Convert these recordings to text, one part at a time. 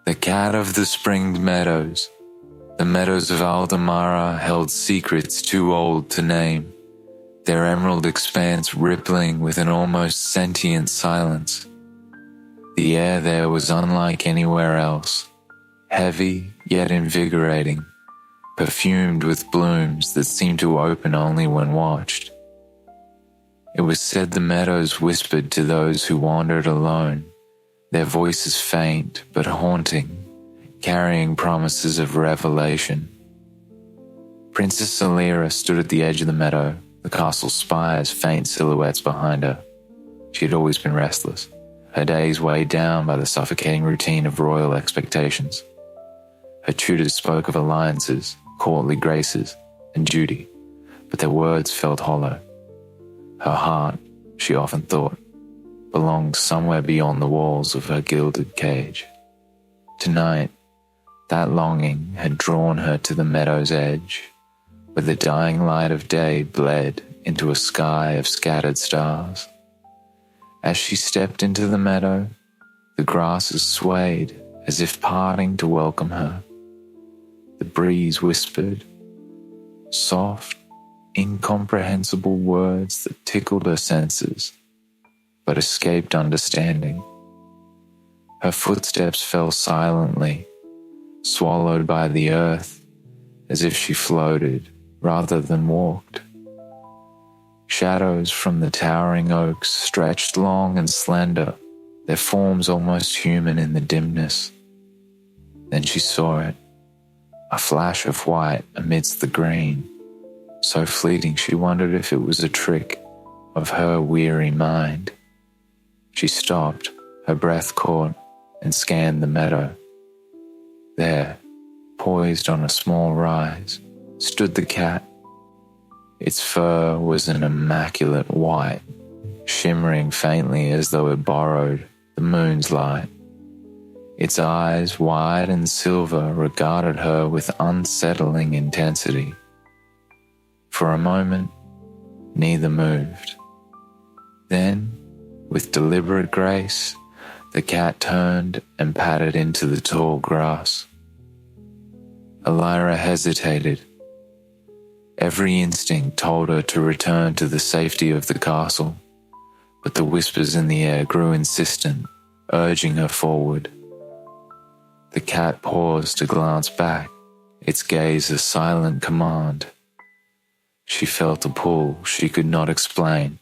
The cat of the Spring Meadows. The meadows of Aldamara held secrets too old to name, their emerald expanse rippling with an almost sentient silence. The air there was unlike anywhere else, heavy yet invigorating, perfumed with blooms that seemed to open only when watched. It was said the meadows whispered to those who wandered alone, their voices faint but haunting, carrying promises of revelation. Princess Elira stood at the edge of the meadow, the castle spires faint silhouettes behind her. She had always been restless, her days weighed down by the suffocating routine of royal expectations. Her tutors spoke of alliances, courtly graces, and duty, but their words felt hollow. Her heart, she often thought, belonged somewhere beyond the walls of her gilded cage. Tonight, that longing had drawn her to the meadow's edge, where the dying light of day bled into a sky of scattered stars. As she stepped into the meadow, the grasses swayed as if parting to welcome her. The breeze whispered, soft, incomprehensible words that tickled her senses, but escaped understanding. Her footsteps fell silently, swallowed by the earth, as if she floated rather than walked. Shadows from the towering oaks stretched long and slender, their forms almost human in the dimness. Then she saw it, a flash of white amidst the green, so fleeting she wondered if it was a trick of her weary mind. She stopped, her breath caught, and scanned the meadow. There, poised on a small rise, stood the cat. Its fur was an immaculate white, shimmering faintly as though it borrowed the moon's light. Its eyes, wide and silver, regarded her with unsettling intensity. For a moment, neither moved. Then, with deliberate grace, the cat turned and patted into the tall grass. Elira hesitated. Every instinct told her to return to the safety of the castle, but the whispers in the air grew insistent, urging her forward. The cat paused to glance back, its gaze a silent command. She felt a pull she could not explain,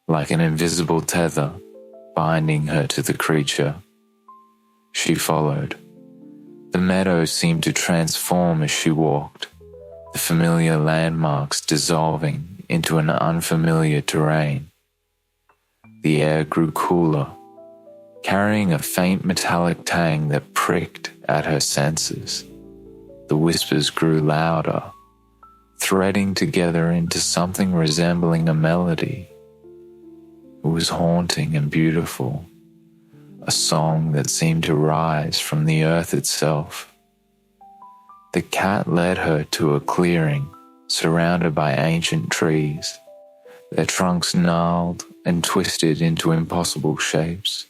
like an invisible tether binding her to the creature. She followed. The meadow seemed to transform as she walked, the familiar landmarks dissolving into an unfamiliar terrain. The air grew cooler, carrying a faint metallic tang that pricked at her senses. The whispers grew louder, threading together into something resembling a melody. It was haunting and beautiful, a song that seemed to rise from the earth itself. The cat led her to a clearing surrounded by ancient trees, their trunks gnarled and twisted into impossible shapes.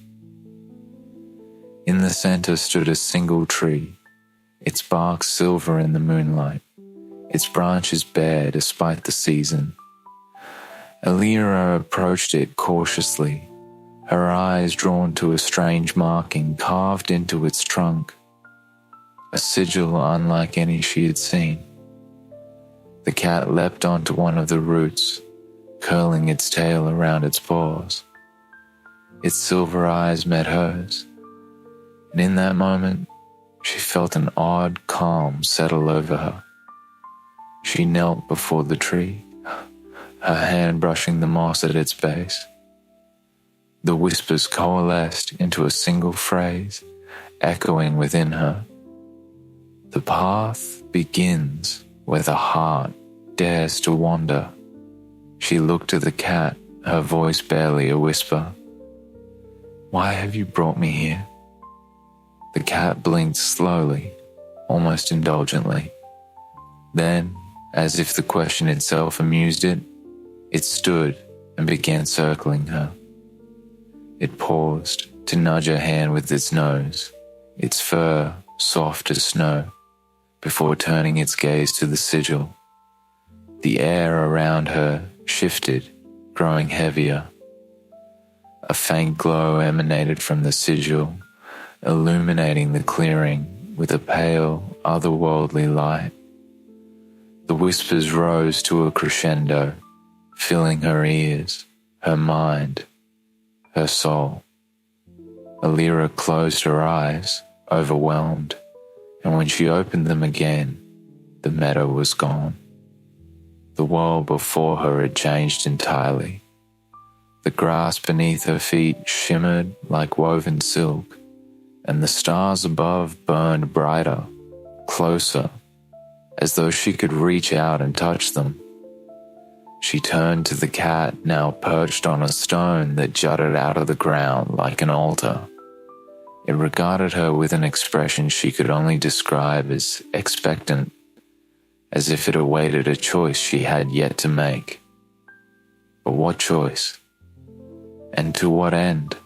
In the center stood a single tree, its bark silver in the moonlight, its branches bare despite the season. Elira approached it cautiously, her eyes drawn to a strange marking carved into its trunk, a sigil unlike any she had seen. The cat leapt onto one of the roots, curling its tail around its paws. Its silver eyes met hers, and in that moment, she felt an odd calm settle over her. She knelt before the tree, her hand brushing the moss at its base. The whispers coalesced into a single phrase, echoing within her. The path begins where the heart dares to wander. She looked to the cat, her voice barely a whisper. Why have you brought me here? The cat blinked slowly, almost indulgently. Then, as if the question itself amused it, it stood, and began circling her. It paused to nudge her hand with its nose, its fur soft as snow, before turning its gaze to the sigil. The air around her shifted, growing heavier. A faint glow emanated from the sigil, illuminating the clearing with a pale, otherworldly light. The whispers rose to a crescendo, filling her ears, her mind, her soul. Elira closed her eyes, overwhelmed, and when she opened them again, the meadow was gone. The world before her had changed entirely. The grass beneath her feet shimmered like woven silk, and the stars above burned brighter, closer, as though she could reach out and touch them. She turned to the cat, now perched on a stone that jutted out of the ground like an altar. It regarded her with an expression she could only describe as expectant, as if it awaited a choice she had yet to make. But what choice? And to what end?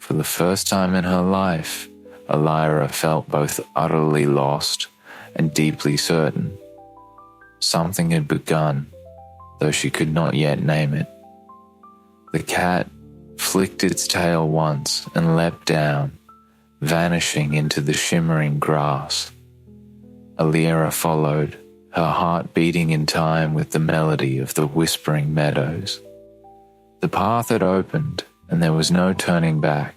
For the first time in her life, Elira felt both utterly lost and deeply certain. Something had begun, though she could not yet name it. The cat flicked its tail once and leapt down, vanishing into the shimmering grass. Elira followed, her heart beating in time with the melody of the whispering meadows. The path had opened, and there was no turning back.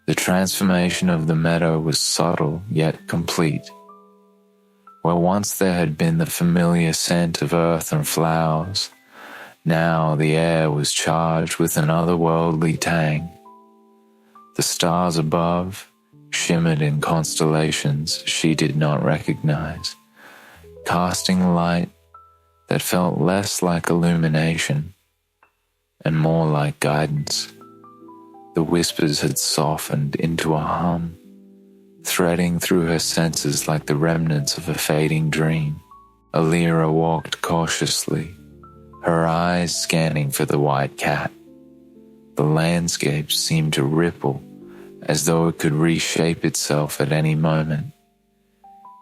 The transformation of the meadow was subtle yet complete. Where once there had been the familiar scent of earth and flowers, now the air was charged with an otherworldly tang. The stars above shimmered in constellations she did not recognize, casting light that felt less like illumination and more like guidance. The whispers had softened into a hum, threading through her senses like the remnants of a fading dream. Elira walked cautiously, her eyes scanning for the white cat. The landscape seemed to ripple, as though it could reshape itself at any moment.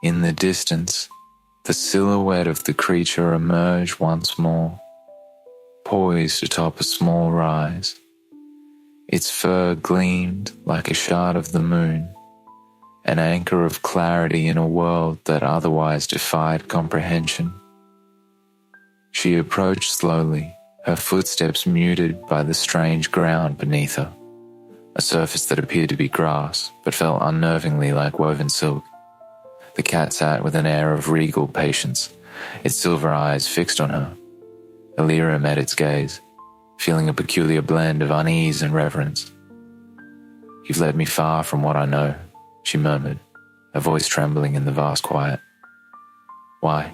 In the distance, the silhouette of the creature emerged once more, poised atop a small rise. Its fur gleamed like a shard of the moon, an anchor of clarity in a world that otherwise defied comprehension. She approached slowly, her footsteps muted by the strange ground beneath her, a surface that appeared to be grass, but felt unnervingly like woven silk. The cat sat with an air of regal patience, its silver eyes fixed on her. Elira met its gaze, feeling a peculiar blend of unease and reverence. "You've led me far from what I know," she murmured, her voice trembling in the vast quiet. "Why?"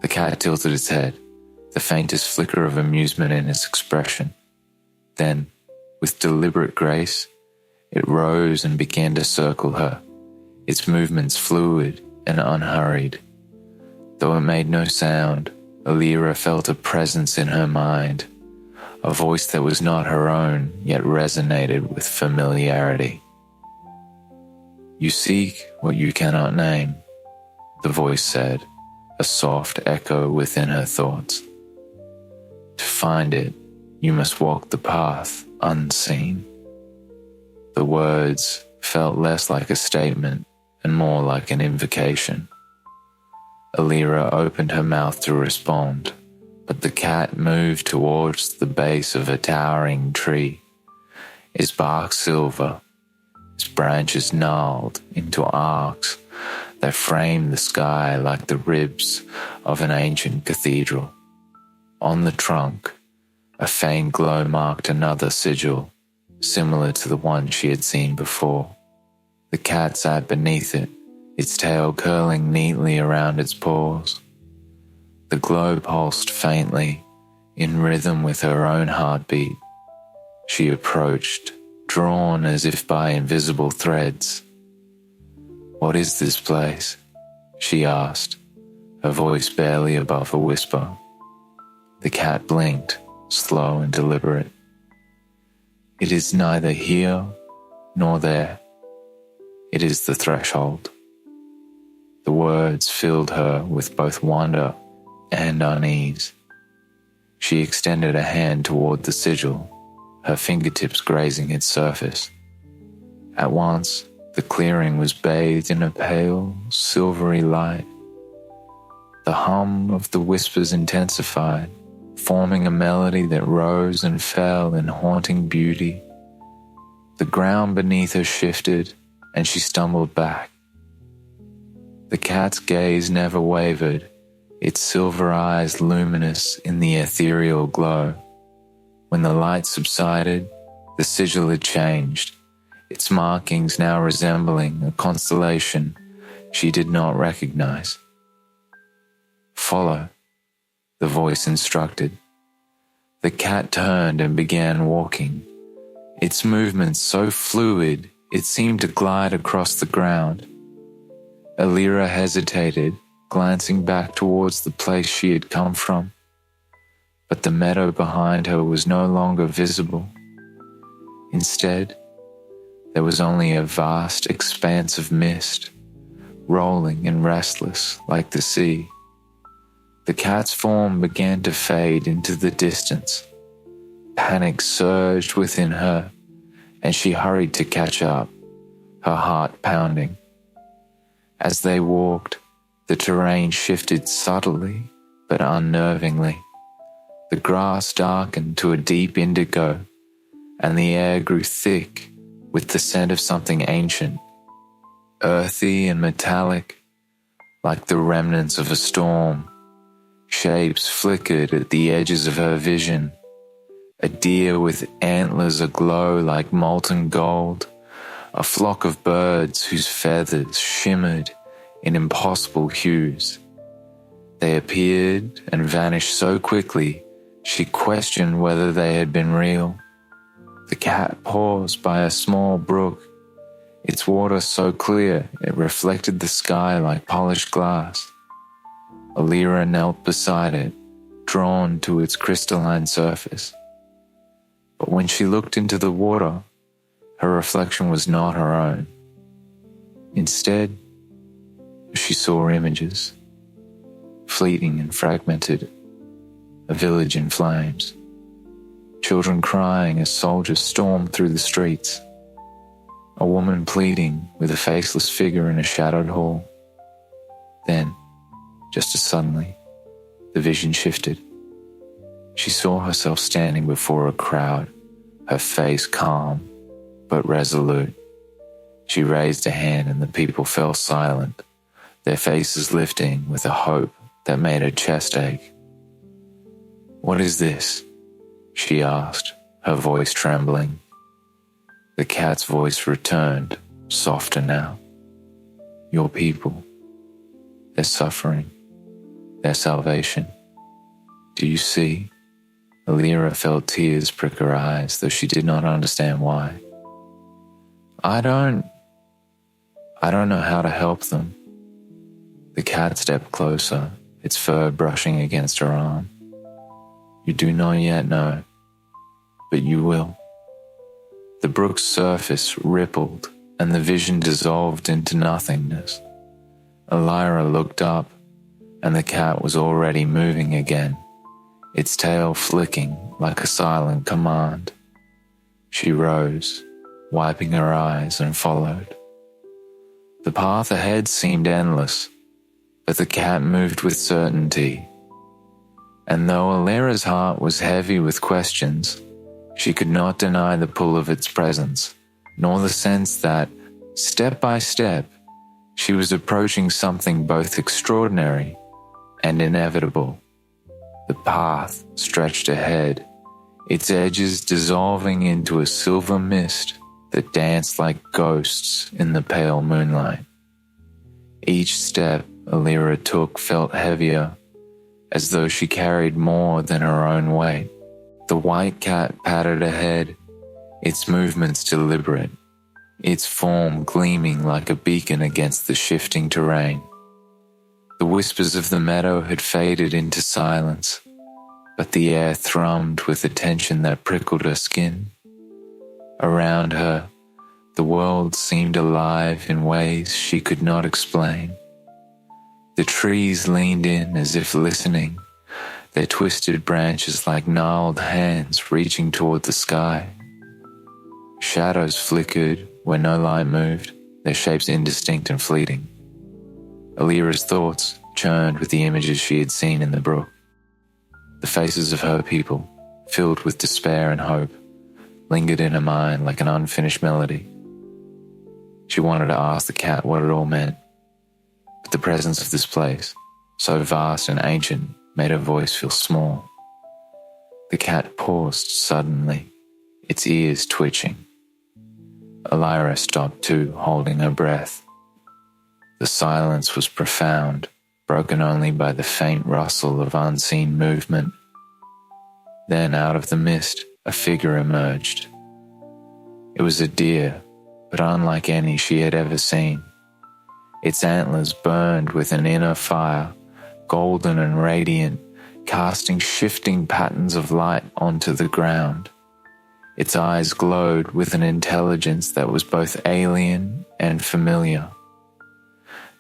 The cat tilted its head, the faintest flicker of amusement in its expression. Then, with deliberate grace, it rose and began to circle her, its movements fluid and unhurried. Though it made no sound, Elira felt a presence in her mind, a voice that was not her own, yet resonated with familiarity. "You seek what you cannot name," the voice said, a soft echo within her thoughts. "To find it, you must walk the path unseen." The words felt less like a statement and more like an invocation. Elira opened her mouth to respond, but the cat moved towards the base of a towering tree, its bark silver, its branches gnarled into arcs that framed the sky like the ribs of an ancient cathedral. On the trunk, a faint glow marked another sigil, similar to the one she had seen before. The cat sat beneath it, its tail curling neatly around its paws. The glow pulsed faintly, in rhythm with her own heartbeat. She approached, drawn as if by invisible threads. "What is this place?" she asked, her voice barely above a whisper. The cat blinked, slow and deliberate. It is neither here nor there. It is the threshold. The words filled her with both wonder and unease. She extended a hand toward the sigil, her fingertips grazing its surface. At once, the clearing was bathed in a pale, silvery light. The hum of the whispers intensified, forming a melody that rose and fell in haunting beauty. The ground beneath her shifted, and she stumbled back. The cat's gaze never wavered, its silver eyes luminous in the ethereal glow. When the light subsided, the sigil had changed, its markings now resembling a constellation she did not recognize. "Follow," the voice instructed. The cat turned and began walking, its movements so fluid it seemed to glide across the ground. Elira hesitated, glancing back towards the place she had come from. But the meadow behind her was no longer visible. Instead, there was only a vast expanse of mist, rolling and restless like the sea. The cat's form began to fade into the distance. Panic surged within her, and she hurried to catch up, her heart pounding. As they walked, the terrain shifted subtly but unnervingly. The grass darkened to a deep indigo, and the air grew thick with the scent of something ancient, earthy and metallic, like the remnants of a storm. Shapes flickered at the edges of her vision. A deer with antlers aglow like molten gold, a flock of birds whose feathers shimmered in impossible hues. They appeared and vanished so quickly, she questioned whether they had been real. The cat paused by a small brook, its water so clear it reflected the sky like polished glass. Elira knelt beside it, drawn to its crystalline surface. But when she looked into the water, her reflection was not her own. Instead, she saw images, fleeting and fragmented, a village in flames, children crying as soldiers stormed through the streets, a woman pleading with a faceless figure in a shadowed hall. Then, just as suddenly, the vision shifted. She saw herself standing before a crowd, her face calm but resolute. She raised a hand and the people fell silent, their faces lifting with a hope that made her chest ache. "What is this?" she asked, her voice trembling. The cat's voice returned, softer now. "Your people, their suffering, their salvation. Do you see?" Elira felt tears prick her eyes, though she did not understand why. I don't know how to help them." The cat stepped closer, its fur brushing against her arm. "You do not yet know, but you will." The brook's surface rippled, and the vision dissolved into nothingness. Elira looked up, and the cat was already moving again, its tail flicking like a silent command. She rose, wiping her eyes, and followed. The path ahead seemed endless, but the cat moved with certainty. And though Elira's heart was heavy with questions, she could not deny the pull of its presence, nor the sense that, step by step, she was approaching something both extraordinary and inevitable. The path stretched ahead, its edges dissolving into a silver mist that danced like ghosts in the pale moonlight. Each step Elira took felt heavier, as though she carried more than her own weight. The white cat pattered ahead, its movements deliberate, its form gleaming like a beacon against the shifting terrain. The whispers of the meadow had faded into silence. but the air thrummed with a tension that prickled her skin. Around her, the world seemed alive in ways she could not explain. The trees leaned in as if listening, their twisted branches like gnarled hands reaching toward the sky. Shadows flickered where no light moved, their shapes indistinct and fleeting. Elira's thoughts churned with the images she had seen in the brook. The faces of her people, filled with despair and hope, lingered in her mind like an unfinished melody. She wanted to ask the cat what it all meant, but the presence of this place, so vast and ancient, made her voice feel small. The cat paused suddenly, its ears twitching. Elira stopped too, holding her breath. The silence was profound, broken only by the faint rustle of unseen movement. Then, out of the mist, a figure emerged. It was a deer, but unlike any she had ever seen. Its antlers burned with an inner fire, golden and radiant, casting shifting patterns of light onto the ground. Its eyes glowed with an intelligence that was both alien and familiar.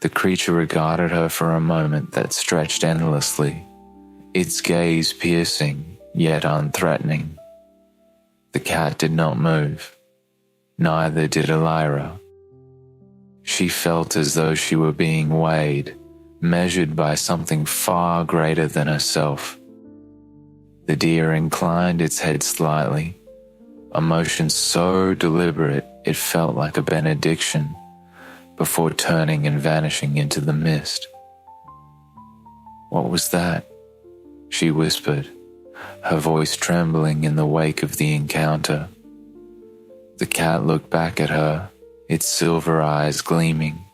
The creature regarded her for a moment that stretched endlessly, its gaze piercing yet unthreatening. The cat did not move. Neither did Elira. She felt as though she were being weighed, measured by something far greater than herself. The deer inclined its head slightly, a motion so deliberate it felt like a benediction, before turning and vanishing into the mist. "What was that?" she whispered, her voice trembling in the wake of the encounter. The cat looked back at her, its silver eyes gleaming.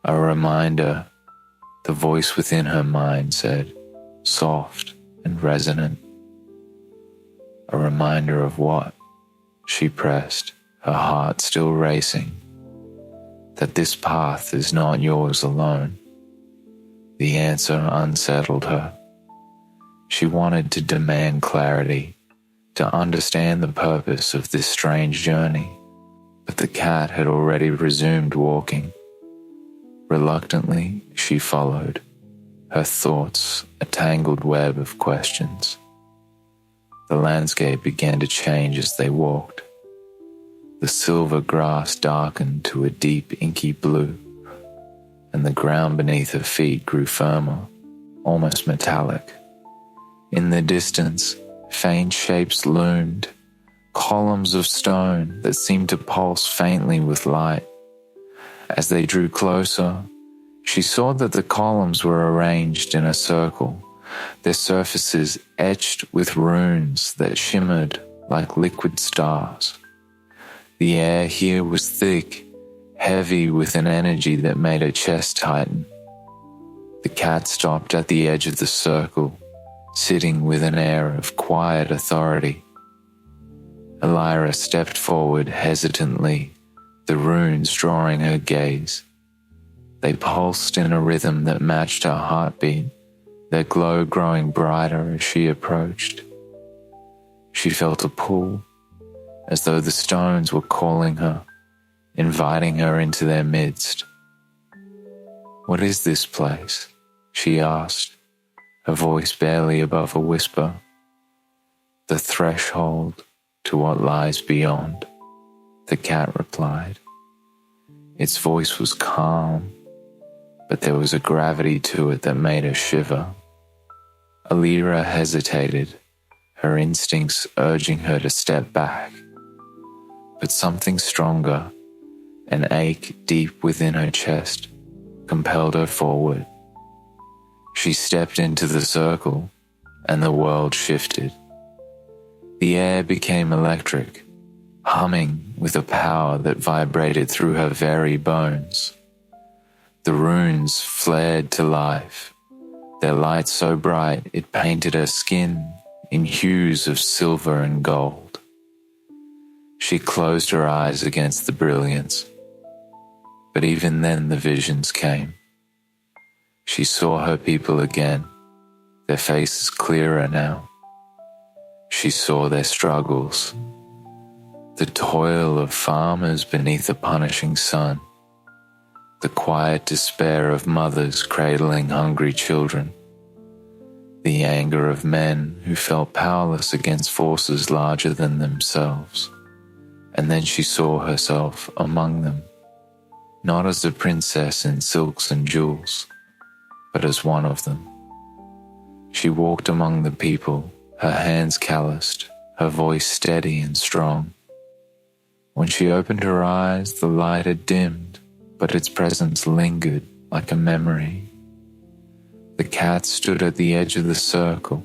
"A reminder," the voice within her mind said, soft and resonant. "A reminder of what?" she pressed, her heart still racing. "That this path is not yours alone." The answer unsettled her. She wanted to demand clarity, to understand the purpose of this strange journey, but the cat had already resumed walking. Reluctantly, she followed, her thoughts a tangled web of questions. The landscape began to change as they walked. The silver grass darkened to a deep inky blue, and the ground beneath her feet grew firmer, almost metallic. In the distance, faint shapes loomed, columns of stone that seemed to pulse faintly with light. As they drew closer, she saw that the columns were arranged in a circle, their surfaces etched with runes that shimmered like liquid stars. The air here was thick, heavy with an energy that made her chest tighten. The cat stopped at the edge of the circle, sitting with an air of quiet authority. Elira stepped forward hesitantly, the runes drawing her gaze. They pulsed in a rhythm that matched her heartbeat, their glow growing brighter as she approached. She felt a pull, as though the stones were calling her, inviting her into their midst. "What is this place?" she asked, her voice barely above a whisper. "The threshold to what lies beyond," the cat replied. Its voice was calm, but there was a gravity to it that made her shiver. Elira hesitated, her instincts urging her to step back. But something stronger, an ache deep within her chest, compelled her forward. She stepped into the circle, and the world shifted. The air became electric, humming with a power that vibrated through her very bones. The runes flared to life, their light so bright it painted her skin in hues of silver and gold. She closed her eyes against the brilliance, but even then the visions came. She saw her people again, their faces clearer now. She saw their struggles, the toil of farmers beneath a punishing sun, the quiet despair of mothers cradling hungry children, the anger of men who felt powerless against forces larger than themselves. And then she saw herself among them, not as a princess in silks and jewels, but as one of them. She walked among the people, her hands calloused, her voice steady and strong. When she opened her eyes, the light had dimmed, but its presence lingered like a memory. The cat stood at the edge of the circle,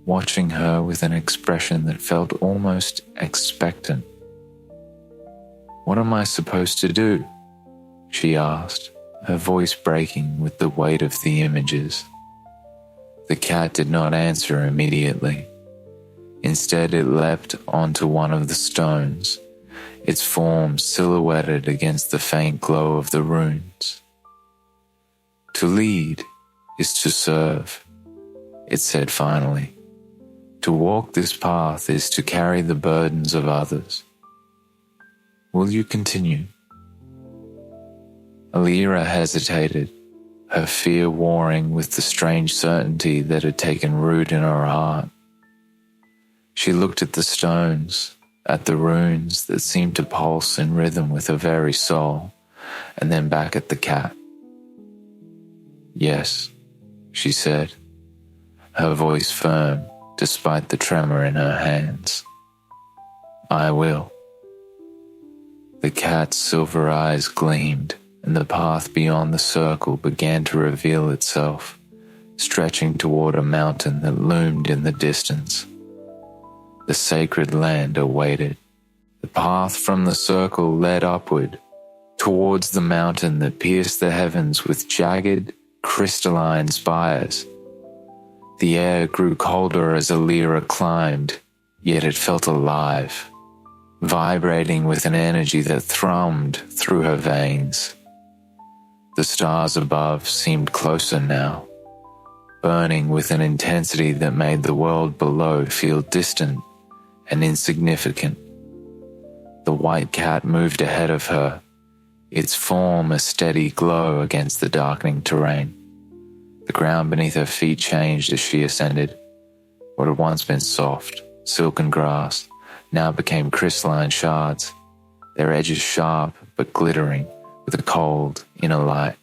watching her with an expression that felt almost expectant. "What am I supposed to do?" she asked, her voice breaking with the weight of the images. The cat did not answer immediately. Instead, it leapt onto one of the stones, its form silhouetted against the faint glow of the runes. "To lead is to serve," it said finally. "To walk this path is to carry the burdens of others. Will you continue?" Elira hesitated, her fear warring with the strange certainty that had taken root in her heart. She looked at the stones, at the runes that seemed to pulse in rhythm with her very soul, and then back at the cat. "Yes," she said, her voice firm despite the tremor in her hands. "I will." The cat's silver eyes gleamed, and the path beyond the circle began to reveal itself, stretching toward a mountain that loomed in the distance. The sacred land awaited. The path from the circle led upward, towards the mountain that pierced the heavens with jagged, crystalline spires. The air grew colder as Elira climbed, yet it felt alive, vibrating with an energy that thrummed through her veins. The stars above seemed closer now, burning with an intensity that made the world below feel distant and insignificant. The white cat moved ahead of her, its form a steady glow against the darkening terrain. The ground beneath her feet changed as she ascended. What had once been soft, silken grass now became crystalline shards, their edges sharp but glittering with a cold inner light.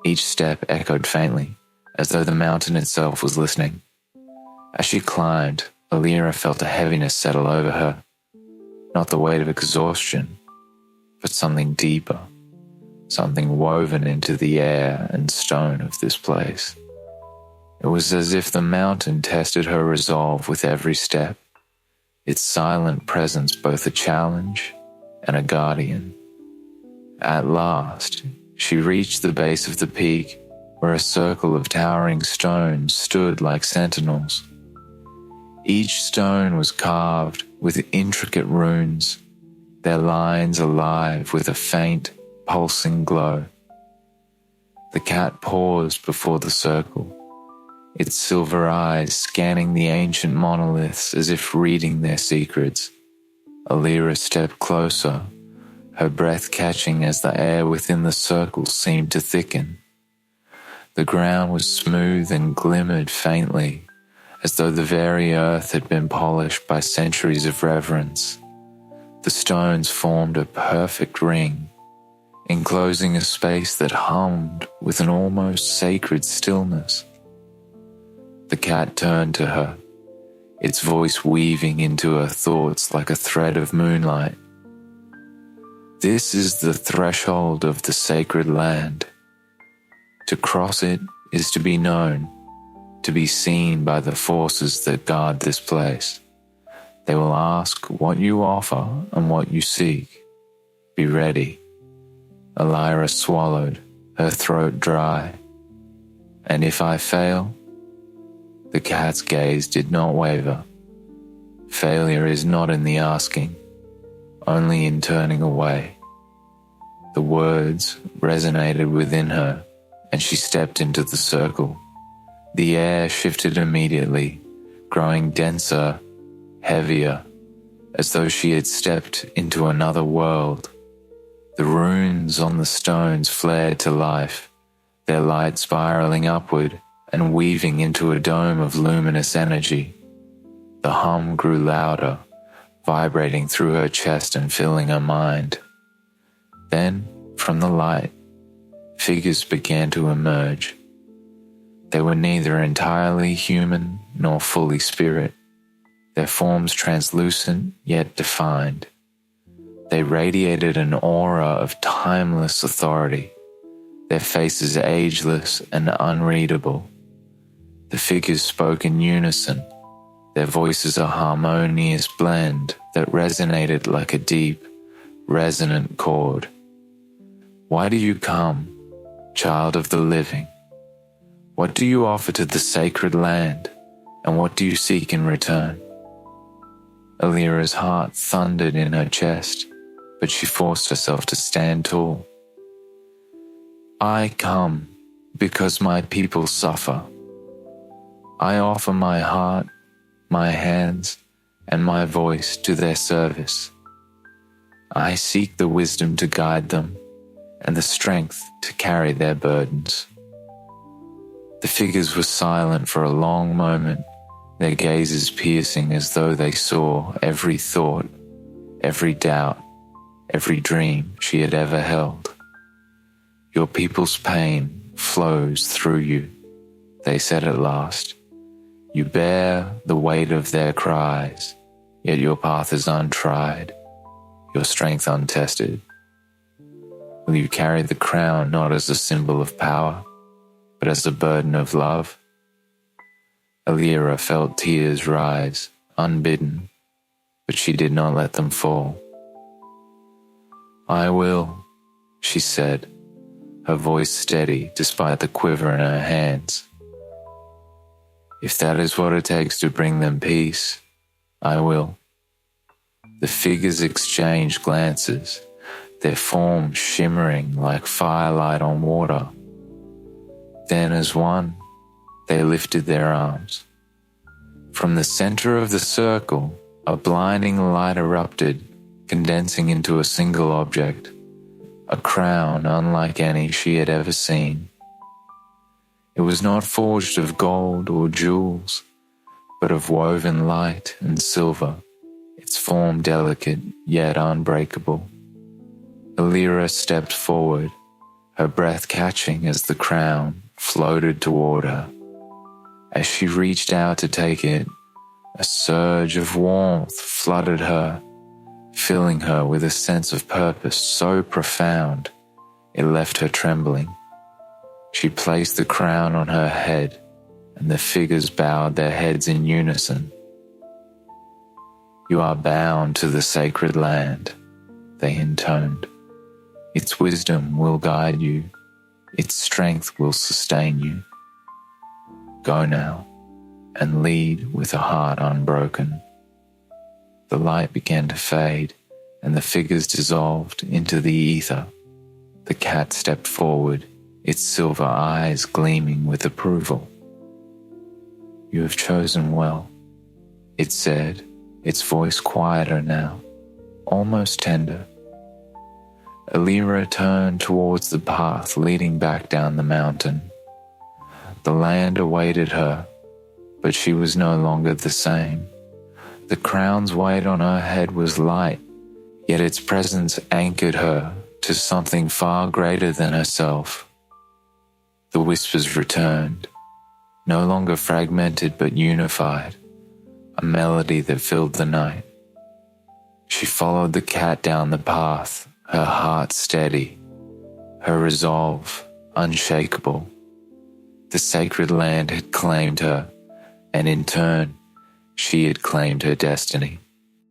Each step echoed faintly, as though the mountain itself was listening. As she climbed, Elira felt a heaviness settle over her, not the weight of exhaustion, but something deeper, something woven into the air and stone of this place. It was as if the mountain tested her resolve with every step, its silent presence both a challenge and a guardian. At last, she reached the base of the peak, where a circle of towering stones stood like sentinels. Each stone was carved with intricate runes, their lines alive with a faint, pulsing glow. The cat paused before the circle, its silver eyes scanning the ancient monoliths as if reading their secrets. Elira stepped closer, her breath catching as the air within the circle seemed to thicken. The ground was smooth and glimmered faintly, as though the very earth had been polished by centuries of reverence. The stones formed a perfect ring, enclosing a space that hummed with an almost sacred stillness. The cat turned to her, its voice weaving into her thoughts like a thread of moonlight. "This is the threshold of the sacred land. To cross it is to be known, to be seen by the forces that guard this place. They will ask what you offer and what you seek. Be ready." Elira swallowed, her throat dry. "And if I fail?" The cat's gaze did not waver. Failure is not in the asking, only in turning away. The words resonated within her, and she stepped into the circle, The air shifted immediately, growing denser, heavier, as though she had stepped into another world. The runes on the stones flared to life, their light spiraling upward and weaving into a dome of luminous energy. The hum grew louder, vibrating through her chest and filling her mind. Then, from the light, figures began to emerge. They were neither entirely human nor fully spirit, their forms translucent yet defined. They radiated an aura of timeless authority, their faces ageless and unreadable. The figures spoke in unison, their voices a harmonious blend that resonated like a deep, resonant chord. Why do you come, child of the living? What do you offer to the sacred land, and what do you seek in return? Elira's heart thundered in her chest, but she forced herself to stand tall. I come because my people suffer. I offer my heart, my hands, and my voice to their service. I seek the wisdom to guide them and the strength to carry their burdens. The figures were silent for a long moment, their gazes piercing as though they saw every thought, every doubt, every dream she had ever held. Your people's pain flows through you, they said at last. You bear the weight of their cries, yet your path is untried, your strength untested. Will you carry the crown not as a symbol of power, but as a burden of love? Elira felt tears rise, unbidden, but she did not let them fall. I will, she said, her voice steady despite the quiver in her hands. If that is what it takes to bring them peace, I will. The figures exchanged glances, their forms shimmering like firelight on water. Then as one, they lifted their arms. From the center of the circle, a blinding light erupted, condensing into a single object, a crown unlike any she had ever seen. It was not forged of gold or jewels, but of woven light and silver, its form delicate yet unbreakable. Elira stepped forward, her breath catching as the crown floated toward her. As she reached out to take it, a surge of warmth flooded her, filling her with a sense of purpose so profound it left her trembling. She placed the crown on her head, and the figures bowed their heads in unison. You are bound to the sacred land, they intoned. Its wisdom will guide you, its strength will sustain you. Go now, and lead with a heart unbroken. The light began to fade, and the figures dissolved into the ether. The cat stepped forward, its silver eyes gleaming with approval. You have chosen well, it said, its voice quieter now, almost tender. Elira turned towards the path leading back down the mountain. The land awaited her, but she was no longer the same. The crown's weight on her head was light, yet its presence anchored her to something far greater than herself. The whispers returned, no longer fragmented but unified, a melody that filled the night. She followed the cat down the path, her heart steady, her resolve unshakable. The sacred land had claimed her, and in turn, she had claimed her destiny.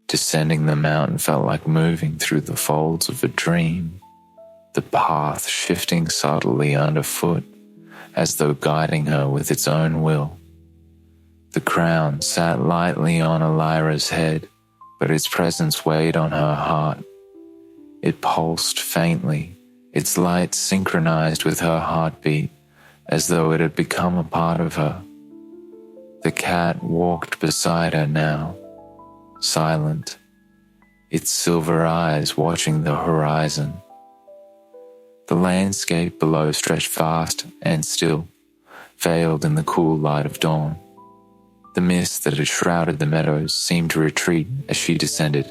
Descending the mountain felt like moving through the folds of a dream, the path shifting subtly underfoot, as though guiding her with its own will. The crown sat lightly on Elira's head, but its presence weighed on her heart. It pulsed faintly, its light synchronized with her heartbeat, as though it had become a part of her, The cat walked beside her now, silent, its silver eyes watching the horizon. The landscape below stretched vast and still, veiled in the cool light of dawn. The mist that had shrouded the meadows seemed to retreat as she descended,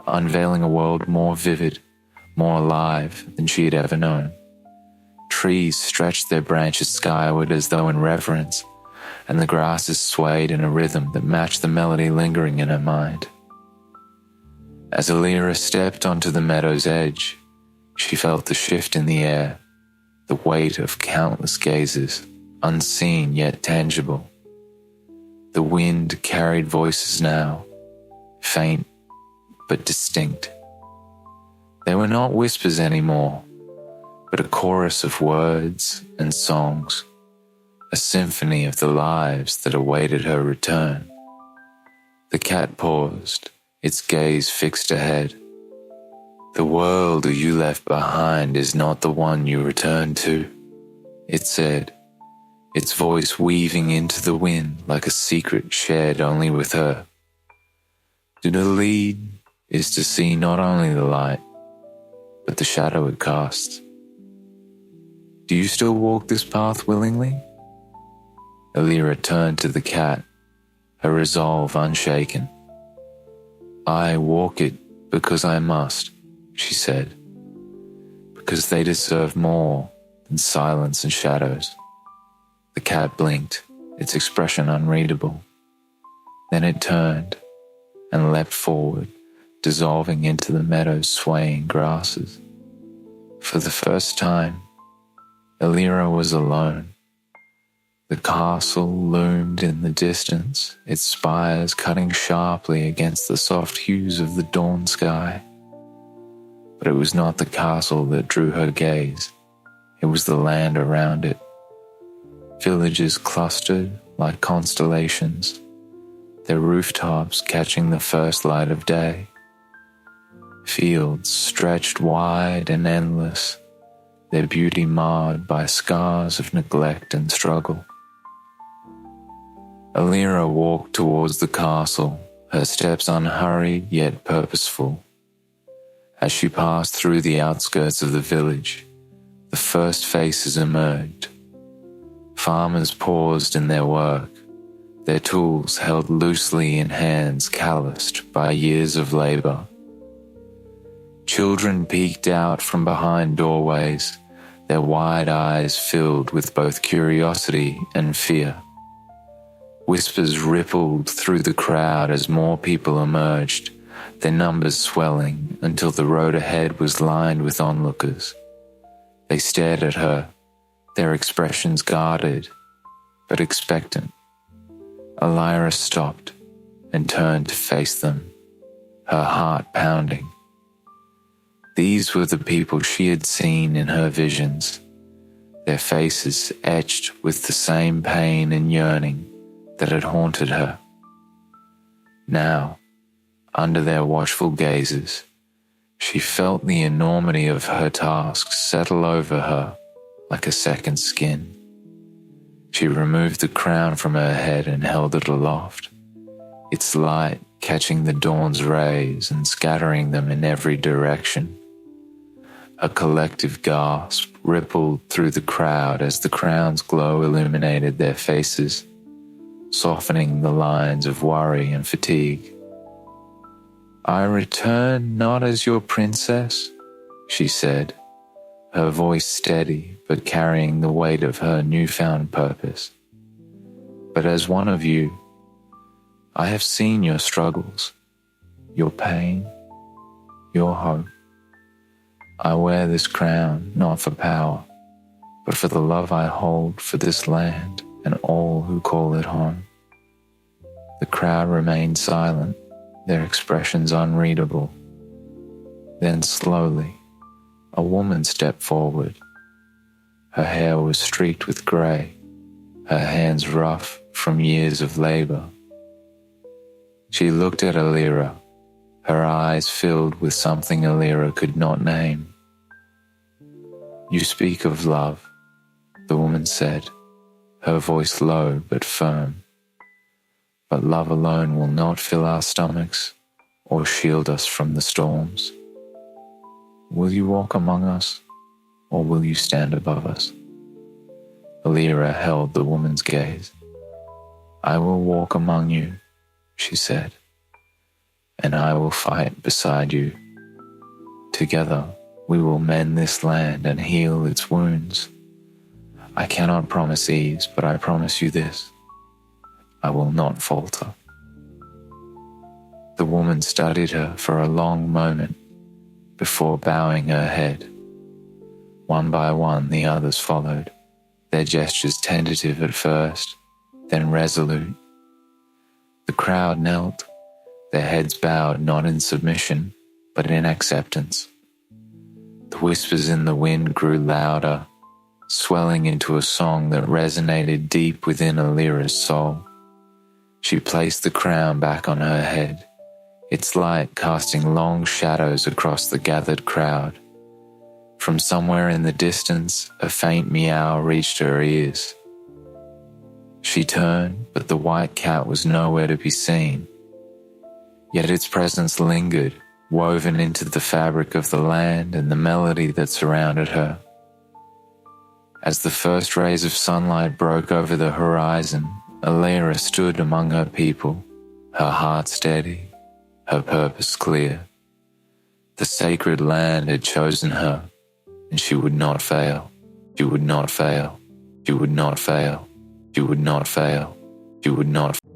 unveiling a world more vivid, more alive than she had ever known. Trees stretched their branches skyward as though in reverence, and the grasses swayed in a rhythm that matched the melody lingering in her mind. As Elira stepped onto the meadow's edge, she felt the shift in the air, the weight of countless gazes, unseen yet tangible. The wind carried voices now, faint but distinct. They were not whispers anymore, but a chorus of words and songs, a symphony of the lives that awaited her return. The cat paused, its gaze fixed ahead. The world you left behind is not the one you return to, it said, its voice weaving into the wind like a secret shared only with her. To lead is to see not only the light, but the shadow it casts. Do you still walk this path willingly? Elira turned to the cat, her resolve unshaken. I walk it because I must, she said, because they deserve more than silence and shadows. The cat blinked, its expression unreadable. Then it turned and leapt forward, dissolving into the meadow's swaying grasses. For the first time, Elira was alone. The castle loomed in the distance, its spires cutting sharply against the soft hues of the dawn sky. But it was not the castle that drew her gaze. It was the land around it. Villages clustered like constellations, their rooftops catching the first light of day. Fields stretched wide and endless, their beauty marred by scars of neglect and struggle. Elira walked towards the castle, her steps unhurried yet purposeful. As she passed through the outskirts of the village, the first faces emerged. Farmers paused in their work, their tools held loosely in hands calloused by years of labor. Children peeked out from behind doorways, their wide eyes filled with both curiosity and fear. Whispers rippled through the crowd as more people emerged, their numbers swelling until the road ahead was lined with onlookers. They stared at her, their expressions guarded, but expectant. Elira stopped and turned to face them, her heart pounding. These were the people she had seen in her visions, their faces etched with the same pain and yearning that had haunted her. Now, under their watchful gazes, she felt the enormity of her task settle over her like a second skin. She removed the crown from her head and held it aloft, its light catching the dawn's rays and scattering them in every direction. A collective gasp rippled through the crowd as the crown's glow illuminated their faces, softening the lines of worry and fatigue. I return not as your princess, she said, her voice steady but carrying the weight of her newfound purpose. But as one of you, I have seen your struggles, your pain, your hope. I wear this crown not for power, but for the love I hold for this land and all who call it home. The crowd remained silent, their expressions unreadable. Then slowly, a woman stepped forward. Her hair was streaked with grey, her hands rough from years of labor. She looked at Elira, her eyes filled with something Elira could not name. You speak of love, the woman said, her voice low but firm. but love alone will not fill our stomachs or shield us from the storms. Will you walk among us, or will you stand above us? Elira held the woman's gaze. I will walk among you, she said, and I will fight beside you. Together we will mend this land and heal its wounds. I cannot promise ease, but I promise you this. I will not falter. The woman studied her for a long moment before bowing her head. One by one the others followed, their gestures tentative at first, then resolute. The crowd knelt, their heads bowed not in submission, but in acceptance. The whispers in the wind grew louder, swelling into a song that resonated deep within Elira's soul. She placed the crown back on her head, its light casting long shadows across the gathered crowd. From somewhere in the distance, a faint meow reached her ears. She turned, but the white cat was nowhere to be seen. Yet its presence lingered, woven into the fabric of the land and the melody that surrounded her. As the first rays of sunlight broke over the horizon, Elira stood among her people, her heart steady, her purpose clear. The sacred land had chosen her, and she would not fail. She would not fail. She would not fail. She would not fail. She would not fail.